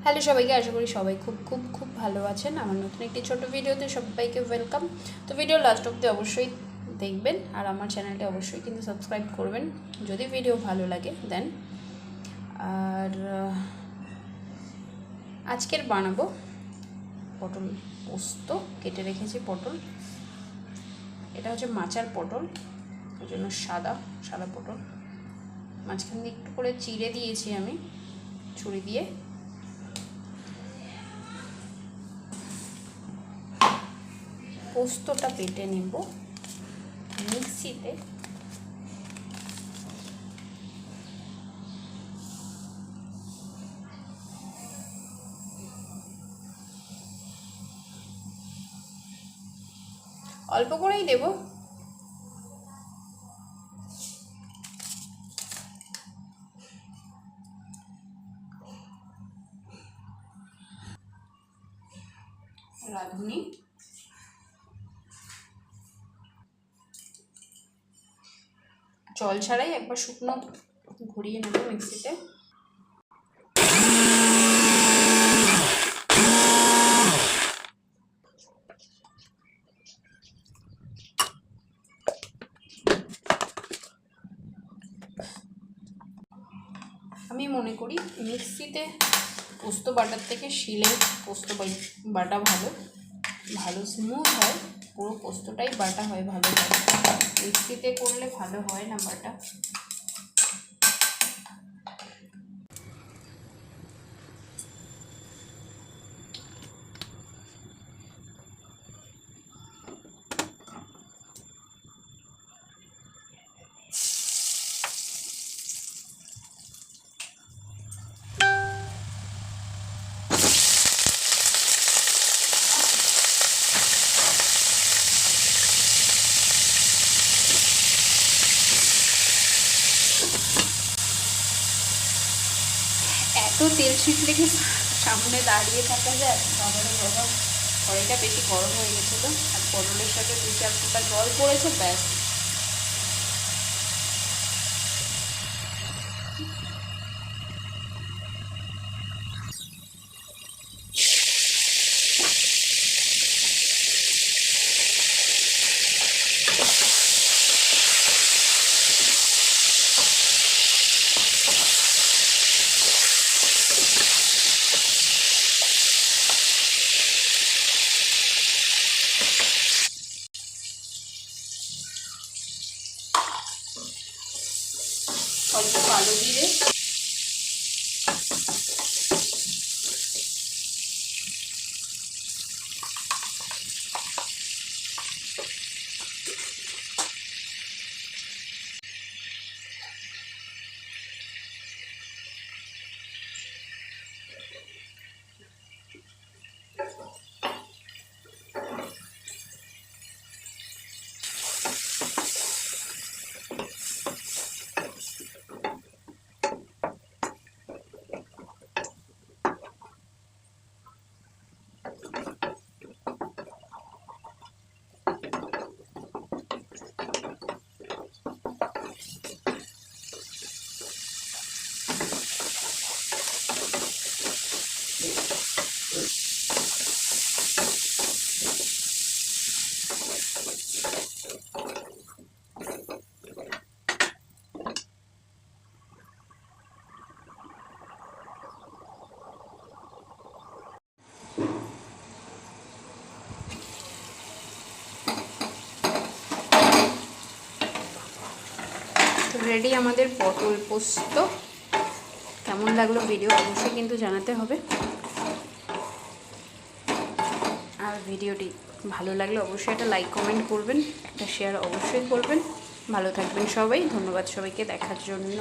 Hello সবাইকে, আশা করি সবাই খুব খুব খুব ভালো আছেন। আমার নতুন একটি ছোট ভিডিওতে সবাইকে ওয়েলকাম। তো ভিডিও লাস্ট অবধি অবশ্যই দেখবেন, আর আমার চ্যানেলটি অবশ্যই কিন্তু সাবস্ক্রাইব করবেন যদি ভিডিও ভালো লাগে দেন। আর আজকের বানাবো পটল পোস্ত। কেটে রেখেছি পটল, এটা হচ্ছে মাচার পটল, ওই জন্য সাদা সাদা পটল। মাঝখান দিয়ে একটু করে চিড়ে দিয়েছি আমি ছুরি দিয়ে। পোস্তটা বেটে নেব মিক্সিতে। অল্প করেই দেব, রাঁধুনি জল ছাড়াই একবার শুকনো ঘুরিয়ে নেব মিক্সিতে। আমি মনে করি মিক্সিতে পোস্ত বাটার থেকে শিলে পোস্ত বাটা ভালো ভালো স্মুথ হয়, পুরো পোস্তটাই বাটা হয় ভালো হয়। মিক্সিতে করলে ভালো হয় না বাটা। এত তেল ছিটলে কি সামনে দাঁড়িয়ে থাকা যায়? বাবারে বাবা, কড়াইটা বেশি গরম হয়ে গেছিলো, আর পটলের সাথে 2-4 ফোঁটা জল পড়েছে, ব্যাস। অল্প কালো জিরে, রেডি আমাদের পটল পোস্ত। কেমন লাগলো ভিডিও অবশ্যই কিন্তু জানাতে হবে, আর ভিডিওটি ভালো লাগলে অবশ্যই একটা লাইক কমেন্ট করবেন, একটা শেয়ার অবশ্যই করবেন। ভালো থাকবেন সবাই, ধন্যবাদ সবাইকে দেখার জন্য।